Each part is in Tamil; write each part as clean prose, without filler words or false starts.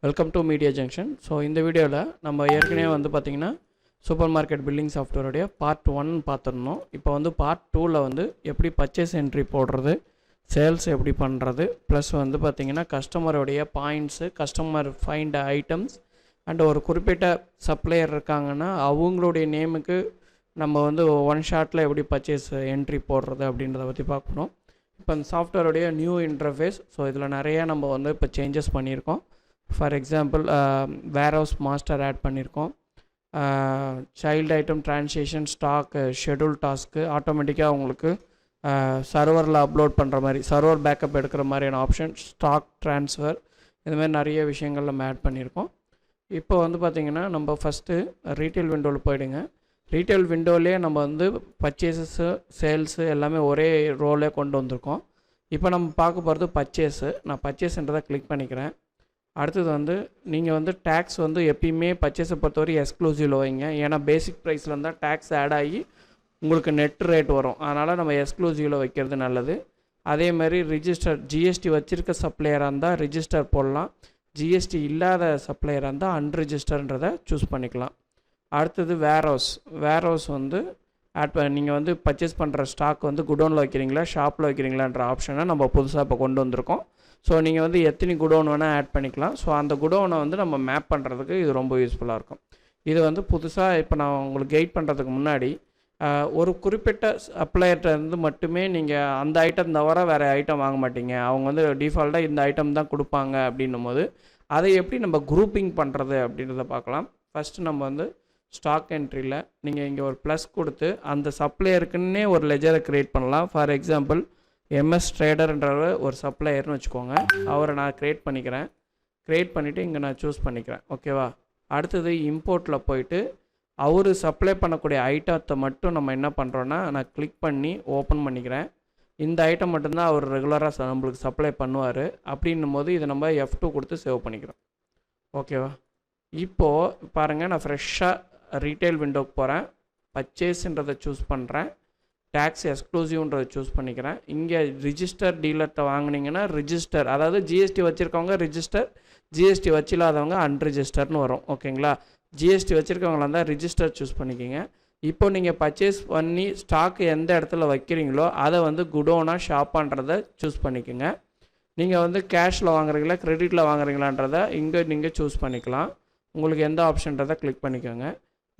Welcome to media junction. So இந்த வீடியோவில் நம்ம ஏற்கனவே வந்து பார்த்திங்கன்னா சூப்பர் மார்க்கெட் பில்லிங் சாஃப்ட்வேருடைய பார்ட் 1 பார்த்துருந்தோம். இப்போ வந்து பார்ட் 2ல் வந்து எப்படி பர்ச்சேஸ் என்ட்ரி போடுறது, சேல்ஸ் எப்படி பண்ணுறது, ப்ளஸ் வந்து பார்த்திங்கன்னா கஸ்டமருடைய points, customer find items and ஒரு குறிப்பிட்ட சப்ளையர் இருக்காங்கன்னா அவங்களுடைய நேமுக்கு நம்ம வந்து ஒன் ஷாட்டில் எப்படி பர்ச்சேஸ் என்ட்ரி போடுறது அப்படின்றத பற்றி பார்க்கணும். இப்போ அந்த சாஃப்ட்வேருடைய நியூ இன்டர்ஃபேஸ். ஸோ இதில் நிறையா நம்ம வந்து இப்போ சேஞ்சஸ் பண்ணியிருக்கோம். For example warehouse master add பண்ணியிருக்கோம். Child item transaction, stock, schedule task ஆட்டோமேட்டிக்காக உங்களுக்கு சர்வரில் அப்லோட் பண்ணுற மாதிரி, சர்வர் பேக்கப் எடுக்கிற மாதிரியான ஆப்ஷன், ஸ்டாக் ட்ரான்ஸ்ஃபர், இதுமாதிரி நிறைய விஷயங்கள் நம்ம ஆட் பண்ணியிருக்கோம். இப்போ வந்து பார்த்திங்கன்னா நம்ம ஃபஸ்ட்டு ரீட்டைல் விண்டோவில் போயிடுங்க. ரீட்டைல் விண்டோவிலே நம்ம வந்து பர்ச்சேஸஸு, சேல்ஸு எல்லாமே ஒரே ரோலே கொண்டு வந்திருக்கோம். இப்போ நம்ம பார்க்க போகிறது பர்ச்சேஸு. நான் பர்ச்சேஸ்ன்றதை கிளிக் பண்ணிக்கிறேன். அடுத்தது வந்து நீங்கள் வந்து டேக்ஸ் வந்து எப்பயுமே பர்ச்சேஸை பொறுத்தவரை எக்ஸ்க்ளூசிவில் வைங்க. ஏன்னா பேசிக் ப்ரைஸில் இருந்தால் டேக்ஸ் ஆட் ஆகி உங்களுக்கு நெட் ரேட் வரும். அதனால் நம்ம எக்ஸ்க்ளூசிவில் வைக்கிறது நல்லது. அதேமாதிரி ரிஜிஸ்டர், ஜிஎஸ்டி வச்சுருக்க சப்ளையராக இருந்தால் ரிஜிஸ்டர் போடலாம். ஜிஎஸ்டி இல்லாத சப்ளையராக இருந்தால் அன்ரிஜிஸ்டர்ன்றதை சூஸ் பண்ணிக்கலாம். அடுத்தது வேர்ஹவுஸ் வந்து ஆட் பண்ண, நீங்கள் வந்து பர்ச்சேஸ் பண்ணுற ஸ்டாக் வந்து குடோனில் வைக்கிறீங்களா, ஷாப்பில் வைக்கிறீங்களான்ற ஆப்ஷனை நம்ம புதுசாக இப்போ கொண்டு வந்திருக்கோம். ஸோ நீங்கள் வந்து எத்தனை குடோன் வேணால் ஆட் பண்ணிக்கலாம். ஸோ அந்த குடோனை வந்து நம்ம மேப் பண்ணுறதுக்கு இது ரொம்ப யூஸ்ஃபுல்லாக இருக்கும். இது வந்து புதுசாக இப்போ நான் உங்களுக்கு கைட் பண்ணுறதுக்கு முன்னாடி ஒரு குறிப்பிட்ட சப்ளையர்கிட்ட இருந்து மட்டுமே நீங்கள் அந்த ஐட்டம் தவிர வேறு ஐட்டம் வாங்க மாட்டீங்க. அவங்க வந்து டிஃபால்ட்டாக இந்த ஐட்டம் தான் கொடுப்பாங்க அப்படின்னும் போது அதை எப்படி நம்ம குரூப்பிங் பண்ணுறது அப்படின்றத பார்க்கலாம். ஃபஸ்ட்டு நம்ம வந்து ஸ்டாக் என்ட்ரியில் நீங்கள் இங்கே ஒரு ப்ளஸ் கொடுத்து அந்த சப்ளையருக்குன்னே ஒரு லெஜரை க்ரியேட் பண்ணலாம். ஃபார் எக்ஸாம்பிள் எம்எஸ் ட்ரேடர்ன்ற ஒரு சப்ளையர்னு வச்சுக்கோங்க. அவரை நான் க்ரியேட் பண்ணிவிட்டு இங்கே நான் சூஸ் பண்ணிக்கிறேன். ஓகேவா? அடுத்தது இம்போர்ட்டில் போயிட்டு அவர் சப்ளை பண்ணக்கூடிய ஐட்டத்தை மட்டும் நம்ம என்ன பண்ணுறோன்னா, நான் கிளிக் பண்ணி ஓப்பன் பண்ணிக்கிறேன். இந்த ஐட்டம் மட்டும்தான் அவர் ரெகுலராக நம்மளுக்கு சப்ளை பண்ணுவார். அப்படின்னும் போது இதை நம்ம F2 கொடுத்து சேவ் பண்ணிக்கிறோம். ஓகேவா? இப்போது பாருங்கள், நான் ஃப்ரெஷ்ஷாக ரீட்டைல் விண்டோக்கு போகிறேன். பர்ச்சேஸ்ன்றதை சூஸ் பண்ணுறேன். டேக்ஸ் எக்ஸ்க்ளூசிவ்ன்றதை சூஸ் பண்ணிக்கிறேன். இங்கே ரிஜிஸ்டர் டீலர்கிட்ட வாங்கினீங்கன்னா ரிஜிஸ்டர், அதாவது ஜிஎஸ்டி வச்சுருக்கவங்க ரிஜிஸ்டர், ஜிஎஸ்டி வச்சில்லாதவங்க அன்ரிஜிஸ்டர்னு வரும். ஓகேங்களா? ஜிஎஸ்டி வச்சுருக்கவங்களா இருந்தால் ரிஜிஸ்டர் சூஸ் பண்ணிக்கிங்க. இப்போ நீங்கள் பர்ச்சேஸ் பண்ணி ஸ்டாக் எந்த இடத்துல வைக்கிறீங்களோ அதை வந்து குடோனா ஷாப்பான்றதை சூஸ் பண்ணிக்கோங்க. நீங்கள் வந்து கேஷில் வாங்குறீங்களா, கிரெடிட்டில் வாங்குறீங்களான்றதை இங்கே நீங்கள் சூஸ் பண்ணிக்கலாம். உங்களுக்கு எந்த ஆப்ஷன்றதை கிளிக் பண்ணிக்கோங்க.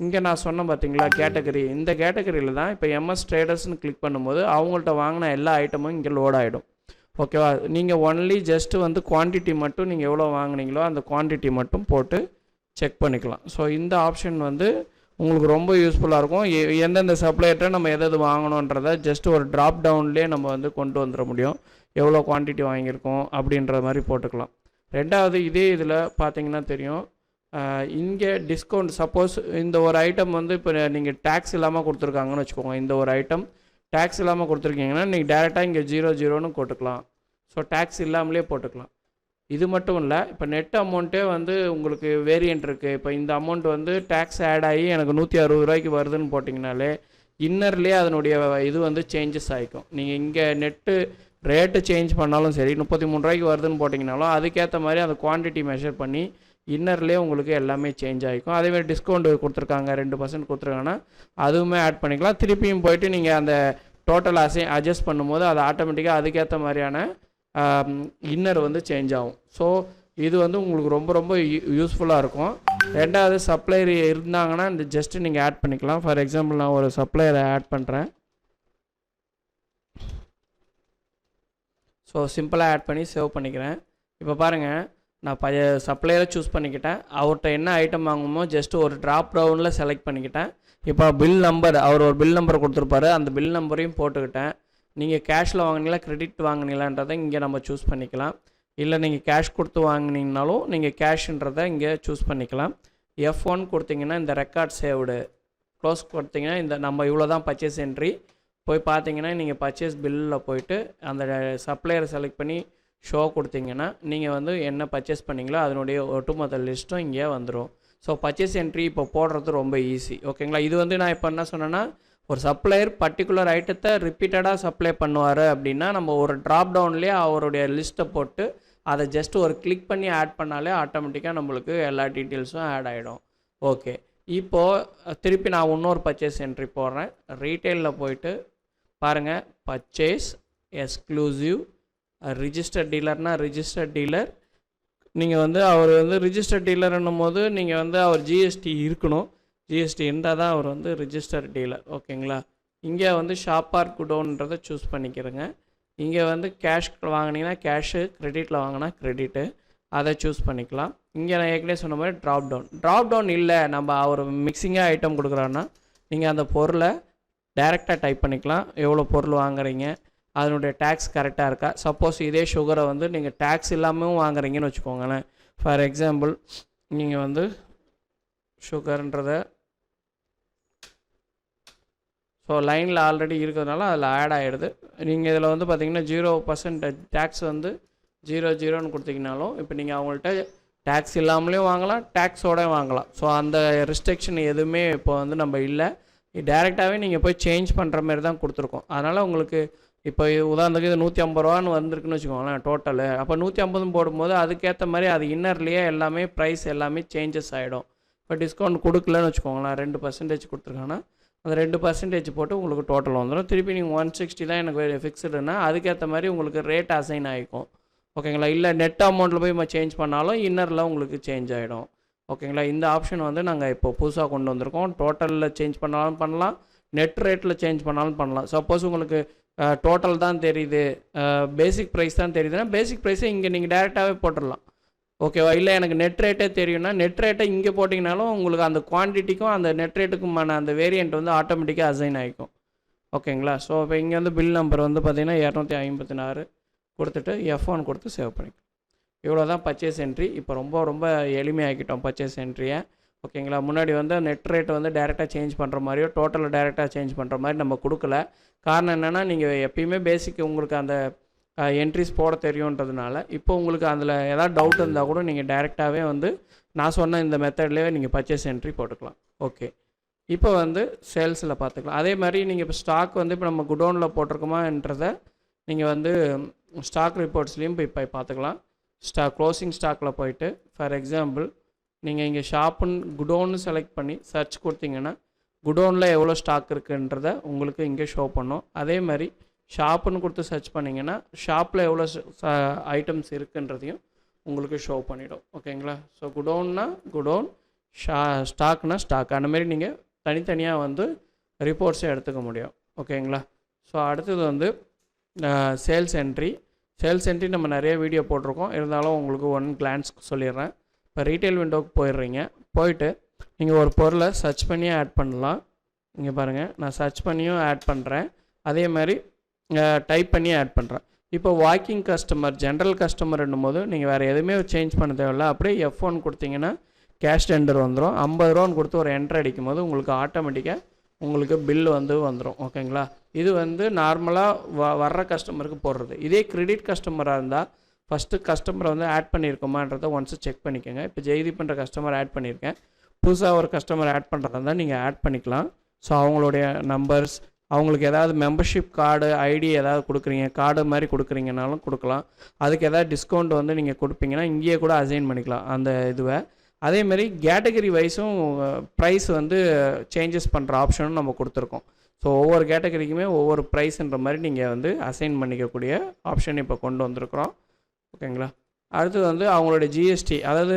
இங்கே நான் சொன்னேன் பார்த்தீங்களா கேட்டகரி, இந்த கேட்டகரியில் தான் இப்போ எம்எஸ் ட்ரேடர்ஸ்னு கிளிக் பண்ணும்போது அவங்கள்ட்ட வாங்கின எல்லா ஐட்டமும் இங்கே லோட் ஆகிடும். ஓகேவா? நீங்கள் ஒன்லி ஜஸ்ட்டு வந்து குவான்டிட்டி மட்டும் நீங்கள் எவ்வளோ வாங்கினீங்களோ அந்த குவான்டிட்டி மட்டும் போட்டு செக் பண்ணிக்கலாம். ஸோ இந்த ஆப்ஷன் வந்து உங்களுக்கு ரொம்ப யூஸ்ஃபுல்லாக இருக்கும். எந்தெந்த சப்ளையர்கிட்ட நம்ம எதாவது வாங்கணுன்றதை ஜஸ்ட் ஒரு ட்ராப் டவுன்லேயே நம்ம வந்து கொண்டு வந்துட முடியும். எவ்வளோ குவான்டிட்டி வாங்கியிருக்கோம் அப்படின்ற மாதிரி போட்டுக்கலாம். ரெண்டாவது, இதே இதில் பார்த்தீங்கன்னா தெரியும், இங்கே டிஸ்கவுண்ட், சப்போஸ் இந்த ஒரு ஐட்டம் வந்து இப்போ நீங்கள் டேக்ஸ் இல்லாமல் கொடுத்துருக்காங்கன்னு வச்சுக்கோங்க. இந்த ஒரு ஐட்டம் டேக்ஸ் இல்லாமல் கொடுத்துருக்கீங்கன்னா நீங்கள் டேரெக்டாக இங்கே 00ன்னு போட்டுக்கலாம். ஸோ டேக்ஸ் இல்லாமலே போட்டுக்கலாம். இது மட்டும் இல்லை, இப்போ நெட் அமௌண்ட்டே வந்து உங்களுக்கு வேரியன்ட் இருக்குது. இப்போ இந்த அமௌண்ட் வந்து டேக்ஸ் ஆட் ஆகி எனக்கு 160 ரூபாய்க்கு வருதுன்னு போட்டிங்கனாலே இன்னர்லேயே அதனுடைய இது வந்து சேஞ்சஸ் ஆகிக்கும். நீங்கள் இங்கே நெட்டு ரேட்டு சேஞ்ச் பண்ணாலும் சரி, 33 ரூபாய்க்கு வருதுன்னு போட்டிங்கனாலும் அதுக்கேற்ற மாதிரி அந்த குவான்டிட்டி மெஷர் பண்ணி இன்னர்லேயே உங்களுக்கு எல்லாமே சேஞ்ச் ஆகிக்கும். அதேமாதிரி டிஸ்கவுண்ட் கொடுத்துருக்காங்க, 2% கொடுத்துருக்காங்கன்னா அதுவுமே ஆட் பண்ணிக்கலாம். திருப்பியும் போயிட்டு நீங்கள் அந்த டோட்டல் அட்ஜஸ்ட் பண்ணும்போது அது ஆட்டோமேட்டிக்காக அதுக்கேற்ற மாதிரியான இன்னர் வந்து சேஞ்ச் ஆகும். ஸோ இது வந்து உங்களுக்கு ரொம்ப ரொம்ப யூஸ்ஃபுல்லாக இருக்கும். ரெண்டாவது, சப்ளையர் இருந்தாங்கன்னா இந்த ஜஸ்ட்டு நீங்கள் ஆட் பண்ணிக்கலாம். ஃபார் எக்ஸாம்பிள் நான் ஒரு சப்ளையரை ஆட் பண்ணுறேன். ஸோ சிம்பிளாக ஆட் பண்ணி சேவ் பண்ணிக்கிறேன். இப்போ பாருங்கள், நான் சப்ளையரை சூஸ் பண்ணிக்கிட்டேன். அவர்கிட்ட என்ன ஐட்டம் வாங்குமோ ஜஸ்ட்டு ஒரு ட்ராப் டவுனில் செலக்ட் பண்ணிக்கிட்டேன். இப்போ பில் நம்பர், அவர் ஒரு பில் நம்பர் கொடுத்துருப்பாரு, அந்த பில் நம்பரையும் போட்டுக்கிட்டேன். நீங்கள் கேஷில் வாங்கினீங்களா, கிரெடிட் வாங்கினீங்களான்றதை இங்கே நம்ம சூஸ் பண்ணிக்கலாம். இல்லை நீங்கள் கேஷ் கொடுத்து வாங்கினீங்கனாலும் நீங்கள் கேஷ்ன்றதை இங்கே சூஸ் பண்ணிக்கலாம். F1 கொடுத்தீங்கன்னா இந்த ரெக்கார்ட் சேவ்டு, க்ளோஸ் கொடுத்தீங்கன்னா இந்த நம்ம இவ்வளோ தான் பர்ச்சேஸ் என்ட்ரி. போய் பார்த்தீங்கன்னா நீங்கள் பர்ச்சேஸ் பில்லில் போயிட்டு அந்த சப்ளையரை செலக்ட் பண்ணி ஷோ கொடுத்தீங்கன்னா நீங்கள் வந்து என்ன பர்ச்சேஸ் பண்ணிங்களோ அதனுடைய ஒட்டுமொத்த லிஸ்ட்டும் இங்கே வந்துடும். ஸோ பர்ச்சேஸ் என்ட்ரி இப்போ போடுறது ரொம்ப ஈஸி. ஓகேங்களா? இது வந்து நான் இப்போ என்ன சொன்னேன்னா, ஒரு சப்ளையர் பர்டிகுலர் ஐட்டத்தை ரிப்பீட்டடாக சப்ளை பண்ணுவார் அப்படின்னா நம்ம ஒரு ட்ராப் டவுன்லேயே அவருடைய லிஸ்ட்டை போட்டு அதை ஜஸ்ட் ஒரு கிளிக் பண்ணி ஆட் பண்ணாலே ஆட்டோமேட்டிக்காக நம்மளுக்கு எல்லா டீட்டெயில்ஸும் ஆட் ஆகிடும். ஓகே, இப்போது திருப்பி நான் இன்னொரு பர்ச்சேஸ் என்ட்ரி போடுறேன். ரீட்டெயிலில் போயிட்டு பாருங்கள், பர்ச்சேஸ் எக்ஸ்க்ளூசிவ் ரிஜிஸ்டர்ட் டீலர்னால் ரிஜிஸ்டர்ட் டீலர். நீங்கள் வந்து அவர் வந்து ரிஜிஸ்டர்ட் டீலர்ன்னும் போது நீங்கள் வந்து அவர் ஜிஎஸ்டி இருக்கணும். ஜிஎஸ்டி இருந்தால் தான் அவர் வந்து ரிஜிஸ்டர்ட் டீலர். ஓகேங்களா? இங்கே வந்து ஷாப் ஆர் குடோன்றதை சூஸ் பண்ணிக்கிறேங்க. இங்கே வந்து கேஷ் வாங்கினீங்கன்னா கேஷு, கிரெடிட்டில் வாங்கினா கிரெடிட்டு, அதை சூஸ் பண்ணிக்கலாம். இங்கே நான் ஏற்கனவே சொன்ன மாதிரி ட்ராப் டவுன் இல்லை, நம்ம அவர் மிக்சிங்காக ஐட்டம் கொடுக்குறாருன்னா நீங்கள் அந்த பொருளை டைரெக்டாக டைப் பண்ணிக்கலாம். எவ்வளோ பொருள் வாங்குறீங்க, அதனுடைய டேக்ஸ் கரெக்டாக இருக்கா. சப்போஸ் இதே சுகரை வந்து நீங்கள் டேக்ஸ் இல்லாமல் வாங்குறீங்கன்னு வச்சுக்கோங்களேன். ஃபார் எக்ஸாம்பிள் நீங்கள் வந்து சுகர்ன்றதை ஸோ லைனில் ஆல்ரெடி இருக்கிறதுனால அதில் ஆட் ஆகிடுது. நீங்கள் இதில் வந்து பார்த்தீங்கன்னா 0% டேக்ஸ் வந்து 0 கொடுத்தீங்கனாலும் இப்போ நீங்கள் அவங்கள்ட்ட டேக்ஸ் இல்லாமலேயும் வாங்கலாம், டேக்ஸோடையும் வாங்கலாம். ஸோ அந்த ரெஸ்ட்ரிக்ஷன் எதுவுமே இப்போ வந்து நம்ம இல்லை. டேரெக்டாகவே நீங்கள் போய் சேஞ்ச் பண்ணுற மாதிரி தான் கொடுத்துருக்கோம். அதனால் உங்களுக்கு இப்போ உதாரணத்துக்கு இது 150 ரூபான்னு வந்திருக்குன்னு வச்சுக்கோங்களேன் டோட்டலு. அப்போ 150 போடும்போது அதுக்கேற்ற மாதிரி அது இன்னர்லேயே எல்லாமே ப்ரைஸ் எல்லாமே சேஞ்சஸ் ஆகிடும். இப்போ டிஸ்கவுண்ட் கொடுக்கலன்னு வச்சுக்கோங்களேன், 2% கொடுத்துருக்காங்கன்னா அந்த 2% போட்டு உங்களுக்கு டோட்டல் வந்துடும். திருப்பி நீங்கள் 160 தான் எனக்கு ஃபிக்ஸ்டுன்னா அதுக்கேற்ற மாதிரி உங்களுக்கு ரேட் அசைன் ஆகிக்கும். ஓகேங்களா? இல்லை நெட் அமௌண்ட்டில் போய் சேஞ்ச் பண்ணாலும் இன்னரில் உங்களுக்கு சேஞ்ச் ஆகிடும். ஓகேங்களா? இந்த ஆப்ஷன் வந்து நாங்கள் இப்போ புதுசாக கொண்டு வந்திருக்கோம். டோட்டலில் சேஞ்ச் பண்ணாலும் பண்ணலாம், நெட் ரேட்டில் சேஞ்ச் பண்ணாலும் பண்ணலாம். சப்போஸ் உங்களுக்கு டோட்டல் தான் தெரியுது, பேசிக் ப்ரைஸ் தான் தெரியுதுன்னா பேசிக் ப்ரைஸை இங்கே நீங்கள் டேரெக்டாகவே போட்டுடலாம். ஓகேவா? இல்லை எனக்கு நெட் ரேட்டே தெரியும்னா நெட் ரேட்டை இங்கே போட்டிங்கனாலும் உங்களுக்கு அந்த குவான்டிட்டிக்கும் அந்த நெட் ரேட்டுக்குமான அந்த வேரியண்ட் வந்து ஆட்டோமேட்டிக்காக அசைன் ஆகிக்கும். ஓகேங்களா? ஸோ இப்போ இங்கே வந்து பில் நம்பர் வந்து பார்த்திங்கன்னா 256 கொடுத்துட்டு F1 கொடுத்து சேவ் பண்ணிக்கலாம். இவ்வளோ தான் பர்ச்சேஸ் என்ட்ரி. இப்போ ரொம்ப எளிமையாக்கிட்டோம் பர்ச்சேஸ் என்ட்ரியை. ஓகேங்களா? முன்னாடி வந்து நெட் ரேட் வந்து டேரெக்டாக சேஞ்ச் பண்ணுற மாதிரியோ டோட்டலில் டேரெக்டாக சேஞ்ச் பண்ணுற மாதிரி நம்ம கொடுக்கல. காரணம் என்னென்னா நீங்கள் எப்பயுமே பேசிக் உங்களுக்கு அந்த என்ட்ரிஸ் போட தெரியுன்றதுனால இப்போ உங்களுக்கு அதில் ஏதாவது டவுட் இருந்தால் கூட நீங்கள் டைரெக்டாகவே வந்து நான் சொன்ன இந்த மெத்தட்லேயே நீங்கள் பர்ச்சேஸ் என்ட்ரி போட்டுக்கலாம். ஓகே, இப்போ வந்து சேல்ஸில் பார்த்துக்கலாம். அதே மாதிரி நீங்கள் இப்போ ஸ்டாக் வந்து இப்போ நம்ம குடோனில் போட்டிருக்கோமான்றதை நீங்கள் வந்து ஸ்டாக் ரிப்போர்ட்ஸ்லேயும் போய் பார்த்துக்கலாம். க்ளோசிங் ஸ்டாக்கில் போயிட்டு ஃபார் எக்ஸாம்பிள் நீங்கள் இங்கே ஷாப்புன்னு குடோன்னு செலக்ட் பண்ணி சர்ச் கொடுத்தீங்கன்னா குடோனில் எவ்வளோ ஸ்டாக் இருக்குன்றதை உங்களுக்கு இங்கே ஷோ பண்ணும். அதே மாதிரி ஷாப்புன்னு கொடுத்து சர்ச் பண்ணிங்கன்னா ஷாப்பில் எவ்வளோ ஐட்டம்ஸ் இருக்குன்றதையும் உங்களுக்கு ஷோ பண்ணிவிடும். ஓகேங்களா? ஸோ குடோன்னா குடோன், ஸ்டாக்னா ஸ்டாக், அந்த மாதிரி நீங்கள் தனித்தனியாக வந்து ரிப்போர்ட்ஸை எடுத்துக்க முடியும். ஓகேங்களா? ஸோ அடுத்தது வந்து சேல்ஸ் என்ட்ரி. சேல்ஸ் என்ட்ரி நம்ம நிறைய வீடியோ போட்டிருக்கோம், இருந்தாலும் உங்களுக்கு ஒன் கிளான்ஸ் சொல்லிடுறேன். இப்போ ரீட்டைல் விண்டோவுக்கு போயிடுறீங்க. போயிட்டு நீங்கள் ஒரு பொருளை சர்ச் பண்ணியே ஆட் பண்ணலாம். இங்கே பாருங்கள், நான் சர்ச் பண்ணியும் ஆட் பண்ணுறேன், அதே மாதிரி டைப் பண்ணி ஆட் பண்ணுறேன். இப்போ வாக்கிங் கஸ்டமர், ஜென்ரல் கஸ்டமர்ன்னும் போது நீங்கள் வேறு எதுவுமே சேஞ்ச் பண்ண தேவையில்ல. அப்படியே F1 கொடுத்தீங்கன்னா கேஷ் டெண்டர் வந்துடும். 50 ரூபான்னு கொடுத்து ஒரு என்ட்ரு அடிக்கும் போது உங்களுக்கு ஆட்டோமேட்டிக்காக உங்களுக்கு பில் வந்து வந்துடும். ஓகேங்களா? இது வந்து நார்மலாக வர்ற கஸ்டமருக்கு போடுறது. இதே கிரெடிட் கஸ்டமராக இருந்தால் ஃபஸ்ட்டு கஸ்டமரை வந்து ஆட் பண்ணியிருக்கோமான்றதை ஒன்ஸு செக் பண்ணிக்கோங்க. இப்போ ஜெய்தீப்ன்ற கஸ்டமர் ஆட் பண்ணியிருக்கேன், புதுசாக ஒரு கஸ்டமர் ஆட் பண்ணுறதா இருந்தால் நீங்கள் ஆட் பண்ணிக்கலாம். ஸோ அவங்களுடைய நம்பர்ஸ், அவங்களுக்கு ஏதாவது மெம்பர்ஷிப் கார்டு ஐடி ஏதாவது கொடுக்குறீங்க, கார்டு மாதிரி கொடுக்குறீங்கனாலும் கொடுக்கலாம். அதுக்கு ஏதாவது டிஸ்கவுண்ட் வந்து நீங்கள் கொடுப்பீங்கன்னா இங்கேயே கூட அசைன் பண்ணிக்கலாம் அந்த இதுவை. அதேமாதிரி கேட்டகரி வைஸும் ப்ரைஸ் வந்து சேஞ்சஸ் பண்ணுற ஆப்ஷனும் நம்ம கொடுத்துருக்கோம். ஸோ ஒவ்வொரு கேட்டகரிக்குமே ஒவ்வொரு ப்ரைஸ்ன்ற மாதிரி நீங்கள் வந்து அசைன் பண்ணிக்கக்கூடிய ஆப்ஷன் இப்போ கொண்டு வந்திருக்கிறோம். ஓகேங்களா? அடுத்தது வந்து அவங்களுடைய ஜிஎஸ்டி, அதாவது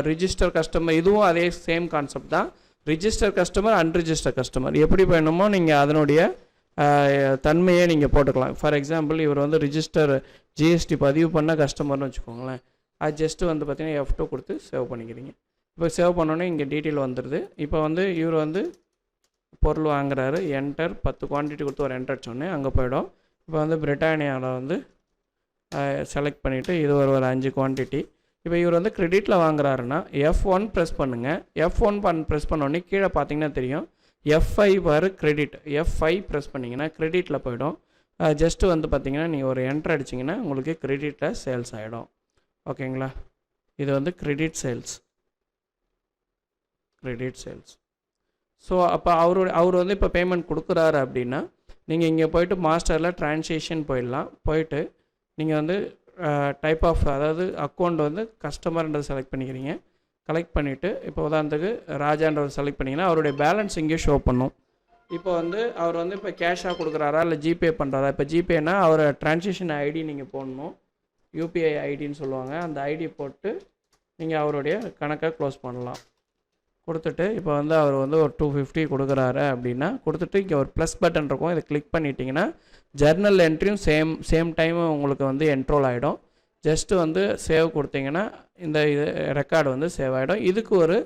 ரிஜிஸ்டர் கஸ்டமர், இதுவும் அதே சேம் கான்செப்ட் தான். ரிஜிஸ்டர் கஸ்டமர், அன்ரிஜிஸ்டர் கஸ்டமர் எப்படி வேணுமோ நீங்கள் அதனுடைய தன்மையை நீங்கள் போட்டுக்கலாம். ஃபார் எக்ஸாம்பிள் இவர் வந்து ரிஜிஸ்டர் ஜிஎஸ்டி பதிவு பண்ண கஸ்டமர்னு வச்சுக்கோங்களேன். அது ஜஸ்ட்டு வந்து பார்த்திங்கன்னா F2 கொடுத்து சேவ் பண்ணிக்கிறீங்க. இப்போ சேவ் பண்ணோன்னே இங்கே டீட்டெயில் வந்துடுது. இப்போ வந்து இவர் வந்து பொருள் வாங்குறாரு, என்டர் 10 குவான்டிட்டி கொடுத்து ஒரு என்டர் சொன்னேன், அங்கே போய்டும். இப்போ வந்து பிரிட்டானியாவில் வந்து செலக்ட் பண்ணிவிட்டு இது ஒரு 5 குவான்டிட்டி. இப்போ இவர் வந்து கிரெடிட்டில் வாங்குறாருன்னா F1 ப்ரெஸ் பண்ணுங்கள். F1 ப்ரெஸ் பண்ணோடனே கீழே பார்த்தீங்கன்னா தெரியும் F5 வரு கிரெடிட். F5 ப்ரெஸ் பண்ணிங்கன்னா கிரெடிட்டில் போய்டும். ஜஸ்ட்டு வந்து பார்த்திங்கன்னா நீங்கள் ஒரு என்ட்ரு அடிச்சிங்கன்னா உங்களுக்கு கிரெடிட்டில் சேல்ஸ் ஆகிடும். ஓகேங்களா? இது வந்து கிரெடிட் சேல்ஸ். ஸோ அப்போ அவர் வந்து இப்போ பேமெண்ட் கொடுக்குறாரு அப்படின்னா நீங்கள் இங்கே போய்ட்டு மாஸ்டரில் ட்ரான்சேக்ஷன் போயிடலாம். போயிட்டு நீங்கள் வந்து டைப் ஆஃப் அதாவது அக்கௌண்ட் வந்து கஸ்டமர்ன்றதை செலக்ட் பண்ணிக்கிறீங்க. கலெக்ட் பண்ணிவிட்டு இப்போ உதாரணத்துக்கு ராஜான்றதை செலக்ட் பண்ணிங்கன்னா அவருடைய பேலன்ஸ் இங்கே ஷோ பண்ணும். இப்போ வந்து அவர் வந்து இப்போ கேஷாக கொடுக்குறாரா இல்லை ஜிபே பண்ணுறாரா? இப்போ ஜிபேனா அவர் ட்ரான்சாக்ஷன் ஐடி நீங்கள் போடணும். யூபிஐ ஐடின்னு சொல்லுவாங்க. அந்த ஐடி போட்டு நீங்கள் அவருடைய கணக்கை க்ளோஸ் பண்ணலாம். கொடுத்துட்டு இப்போ வந்து அவர் வந்து ஒரு 250 கொடுக்குறாரு அப்படின்னா கொடுத்துட்டு இங்கே ஒரு ப்ளஸ் பட்டன் இருக்கும். இதை கிளிக் பண்ணிட்டீங்கன்னா ஜர்னல் என்ட்ரியும் சேம் டைம் உங்களுக்கு வந்து என்ட்ரோல் ஆகிடும். ஜஸ்ட்டு வந்து சேவ் கொடுத்தீங்கன்னா இந்த இது ரெக்கார்டு வந்து சேவ் ஆகிடும். இதுக்கு ஒரு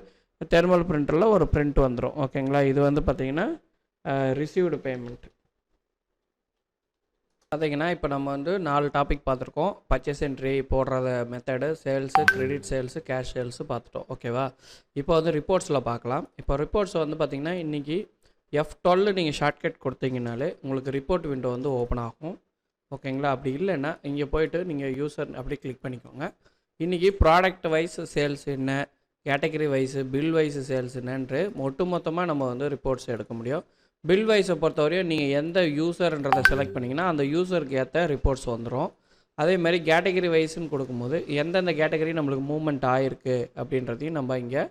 தெர்மல் பிரிண்டரில் ஒரு பிரிண்ட் வந்துடும். ஓகேங்களா? இது வந்து பார்த்திங்கன்னா ரிசீவ்டு பேமெண்ட். பார்த்தீங்கன்னா இப்போ நம்ம வந்து 4 டாபிக் பார்த்துருக்கோம். பர்ச்சேஸ் என்ட்ரி போடுறத method, sales, credit sales, cash sales பார்த்துட்டோம். ஓகேவா? இப்போ வந்து ரிப்போர்ட்ஸில் பார்க்கலாம். இப்போ ரிப்போர்ட்ஸ் வந்து பார்த்திங்கன்னா இன்றைக்கி F12 நீங்கள் ஷார்ட்கட் கொடுத்தீங்கனாலே உங்களுக்கு ரிப்போர்ட் விண்டோ வந்து ஓப்பன் ஆகும். ஓகேங்களா? அப்படி இல்லைன்னா இங்கே போய்ட்டு நீங்கள் யூசர் அப்படி கிளிக் பண்ணிக்கோங்க. இன்றைக்கி ப்ராடக்ட் வைஸ் சேல்ஸ் என்ன, category wise, bill wise sales என்னன்று ஒட்டுமொத்தமாக நம்ம வந்து ரிப்போர்ட்ஸ் எடுக்க முடியும். பில் வைஸை பொறுத்தவரையும் நீங்கள் எந்த யூசர்ன்றதை செலக்ட் பண்ணிங்கன்னா அந்த யூசருக்கு ஏற்ற ரிப்போர்ட்ஸ் வந்துடும். அதேமாதிரி கேட்டகரி வைஸ்ன்னு கொடுக்கும்போது எந்தெந்த கேட்டகரி நம்மளுக்கு மூவ்மெண்ட் ஆகிருக்கு அப்படின்றதையும் நம்ம இங்கே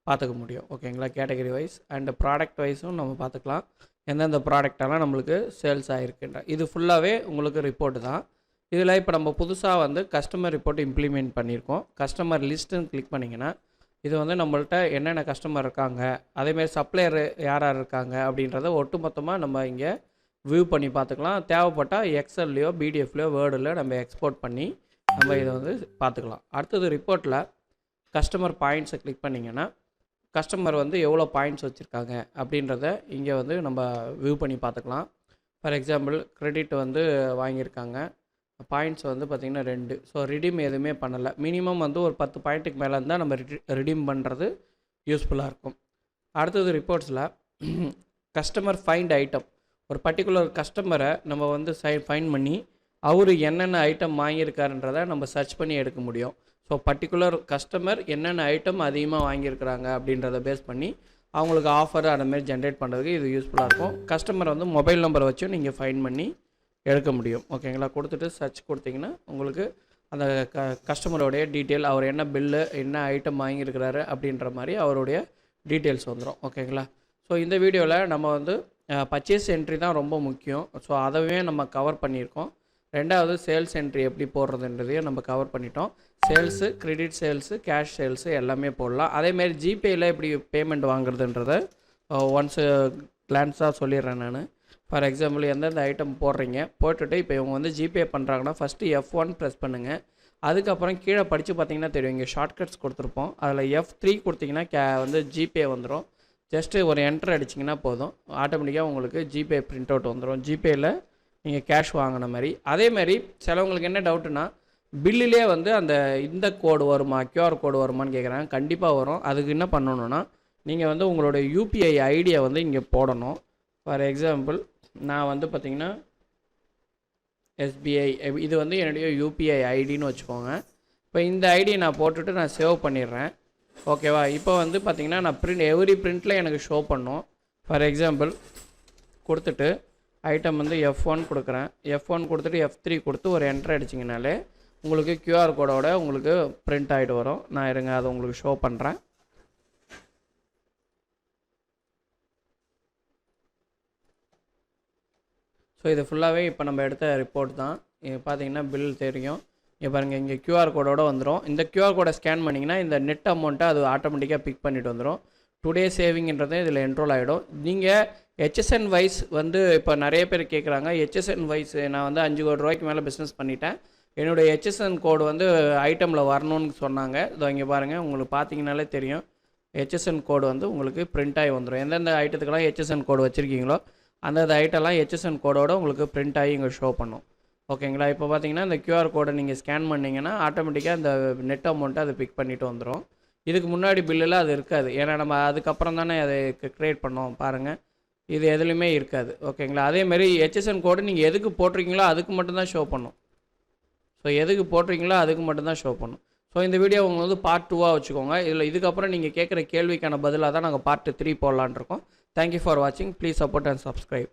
பார்த்துக்க முடியும். ஓகேங்களா? கேட்டகரி வைஸ் அண்ட் ப்ராடக்ட் வைஸும் நம்ம பார்த்துக்கலாம். எந்தெந்த ப்ராடக்டெல்லாம் நம்மளுக்கு சேல்ஸ் ஆகிருக்குன்ற இது ஃபுல்லாகவே உங்களுக்கு ரிப்போர்ட்டு தான். இதில் இப்போ நம்ம புதுசாக வந்து கஸ்டமர் ரிப்போர்ட் இம்ப்ளிமெண்ட் பண்ணியிருக்கோம். கஸ்டமர் லிஸ்ட்டுன்னு கிளிக் பண்ணிங்கன்னா இது வந்து நம்மள்ட்ட என்னென்ன கஸ்டமர் இருக்காங்க, அதேமாதிரி சப்ளையர் யார் யார் இருக்காங்க அப்படின்றத ஒட்டுமொத்தமாக நம்ம இங்கே வியூ பண்ணி பார்த்துக்கலாம். தேவைப்பட்டால் எக்ஸல்லையோ பிடிஎஃப்லையோ வேர்டில் நம்ம எக்ஸ்போர்ட் பண்ணி நம்ம இதை வந்து பார்த்துக்கலாம். அடுத்தது ரிப்போர்ட்டில் கஸ்டமர் பாயிண்ட்ஸை கிளிக் பண்ணிங்கன்னா கஸ்டமர் வந்து எவ்வளோ பாயிண்ட்ஸ் வச்சுருக்காங்க அப்படின்றத இங்கே வந்து நம்ம வியூ பண்ணி பார்த்துக்கலாம். ஃபார் எக்ஸாம்பிள் கிரெடிட் வந்து வாங்கியிருக்காங்க, பாயிண்ட்ஸ் வந்து பார்த்திங்கன்னா 2. ஸோ ரிடீம் எதுவுமே பண்ணலை. மினிமம் வந்து ஒரு 10 பாயிண்ட்டுக்கு மேலே இருந்தால் நம்ம ரிடீம் பண்ணுறது யூஸ்ஃபுல்லாக இருக்கும். அடுத்தது ரிப்போர்ட்ஸில் கஸ்டமர் ஃபைண்ட் ஐட்டம், ஒரு பர்டிகுலர் கஸ்டமரை நம்ம வந்து ஃபைண்ட் பண்ணி அவர் என்னென்ன ஐட்டம் வாங்கியிருக்காருன்றதை நம்ம சர்ச் பண்ணி எடுக்க முடியும். ஸோ பர்டிகுலர் கஸ்டமர் என்னென்ன ஐட்டம் அதிகமாக வாங்கியிருக்கிறாங்க அப்படின்றத பேஸ் பண்ணி அவங்களுக்கு ஆஃபர் அந்தமாரி ஜென்ரேட் பண்ணுறதுக்கு இது யூஸ்ஃபுல்லாக இருக்கும். கஸ்டமர் வந்து மொபைல் நம்பரை வச்சும் நீங்கள் ஃபைண்ட் பண்ணி எடுக்க முடியும். ஓகேங்களா? கொடுத்துட்டு சர்ச் கொடுத்தீங்கன்னா உங்களுக்கு அந்த கஸ்டமரோடைய டீட்டெயில், அவர் என்ன பில்லு, என்ன ஐட்டம் வாங்கியிருக்கிறாரு அப்படின்ற மாதிரி அவருடைய டீட்டெயில்ஸ் வந்துடும். ஓகேங்களா? ஸோ இந்த வீடியோவில் நம்ம வந்து பர்ச்சேஸ் என்ட்ரி தான் ரொம்ப முக்கியம். ஸோ அதவே நம்ம கவர் பண்ணியிருக்கோம். ரெண்டாவது சேல்ஸ் என்ட்ரி எப்படி போடுறதுன்றதையும் நம்ம கவர் பண்ணிட்டோம். Sales, credit sales, cash sales எல்லாமே போடலாம். அதேமாரி ஜிபேயில் எப்படி பேமெண்ட் வாங்குறதுன்றதை ஒன்ஸு கிளான்ஸாக சொல்லிடுறேன் நான். ஃபார் எக்ஸாம்பிள் எந்தெந்த ஐட்டம் போடுறீங்க போட்டுட்டு இப்போ இவங்க வந்து ஜிபே பண்ணுறாங்கன்னா ஃபஸ்ட்டு F1 ப்ரெஸ் பண்ணுங்கள். அதுக்கப்புறம் கீழே படித்து பார்த்தீங்கன்னா தெரியும், இங்கே ஷார்ட்கட்ஸ் கொடுத்துருப்போம். அதில் F3 கொடுத்தீங்கன்னா வந்து ஜிபே வந்துடும். ஜஸ்ட்டு ஒரு என்ட்ரு அடிச்சிங்கன்னா போதும், ஆட்டோமேட்டிக்காக உங்களுக்கு ஜிபே பிரிண்ட் அவுட் வந்துடும். ஜிபேயில் நீங்கள் கேஷ் வாங்கின மாதிரி. அதேமாதிரி சிலவங்களுக்கு என்ன டவுட்டுன்னா பில்லிலே வந்து இந்த கோடு வருமா, QR கோடு வருமானு கேட்குறாங்க. கண்டிப்பாக வரும். அதுக்கு என்ன பண்ணணுன்னா நீங்கள் வந்து உங்களுடைய யூபிஐ ஐடியை வந்து இங்கே போடணும். ஃபார் எக்ஸாம்பிள் நான் வந்து பார்த்திங்கன்னா SBI, இது வந்து என்னுடைய யூபிஐ ஐடின்னு வச்சுக்கோங்க. இப்போ இந்த ஐடியை நான் போட்டுட்டு நான் சேவ் பண்ணிடுறேன். ஓகேவா? இப்போ வந்து பார்த்திங்கன்னா நான் எவ்ரி பிரிண்ட்டில் எனக்கு ஷோ பண்ணும். ஃபார் எக்ஸாம்பிள் கொடுத்துட்டு ஐட்டம் வந்து F1 கொடுக்குறேன். F1 கொடுத்துட்டு F3 கொடுத்து ஒரு என்ட்ரு அடிச்சிங்கனாலே உங்களுக்கு QR கோடோட உங்களுக்கு பிரிண்ட் ஆகிட்டு வரும். நான் இருங்க அதை உங்களுக்கு ஷோ பண்ணுறேன். ஸோ இது ஃபுல்லாகவே இப்போ நம்ம எடுத்த ரிப்போர்ட் தான். இது பார்த்தீங்கன்னா பில் தெரியும். இங்கே பாருங்கள், இங்கே QR கோடோடு வந்துடும். இந்த QR கோடை ஸ்கேன் பண்ணிங்கன்னா இந்த நெட் அமௌண்ட்டை அது ஆட்டோமேட்டிக்காக பிக் பண்ணிட்டு வந்துடும். டுடே சேவிங்கிறது இதில் என்ரோல் ஆகிடும். நீங்கள் HSN வைஸ் வந்து இப்போ நிறைய பேர் கேட்குறாங்க, HSN வைஸ் நான் வந்து 5 கோடி ரூபாய்க்கு மேலே பிஸ்னஸ் பண்ணிட்டேன், என்னுடைய HSN கோடு வந்து ஐட்டமில் வரணும்னு சொன்னாங்க. இதோ இங்கே பாருங்கள், உங்களுக்கு பார்த்தீங்கனாலே தெரியும் HSN கோடு வந்து உங்களுக்கு பிரிண்ட் ஆகி வந்துடும். எந்தெந்த ஐட்டத்துக்கெல்லாம் HSN கோடு வச்சுருக்கீங்களோ அந்தந்த ஐட்டம்லாம் HSN கோடோடு உங்களுக்கு பிரிண்ட் ஆகி இங்கே ஷோ பண்ணும். ஓகேங்களா? இப்போ பார்த்தீங்கன்னா இந்த QR கோடை நீங்கள் ஸ்கேன் பண்ணிங்கன்னா ஆட்டோமேட்டிக்காக இந்த நெட் அமௌண்ட்டை அதை பிக் பண்ணிவிட்டு வந்துடும். இதுக்கு முன்னாடி பில்லில் அது இருக்காது. ஏன்னா நம்ம அதுக்கப்புறம் தானே அதை க்ரியேட் பண்ணோம். பாருங்கள், இது எதுலையுமே இருக்காது. ஓகேங்களா? அதேமாரி HSN கோடு நீங்கள் எதுக்கு போட்டிருக்கீங்களோ அதுக்கு மட்டும்தான் ஷோ பண்ணும். ஸோ எதுக்கு போட்டிருக்கீங்களோ அதுக்கு மட்டும்தான் ஷோ பண்ணும். ஸோ இந்த வீடியோ உங்களுக்கு வந்து பார்ட் 2ஆக வச்சுக்கோங்க. இதில் இதுக்கப்புறம் நீங்கள் கேட்குற கேள்விக்கான பதிலாக தான் நாங்கள் பார்ட் 3 போடலான்னு இருக்கோம். தேங்க்யூ ஃபார் வாட்சிங். Please support and subscribe.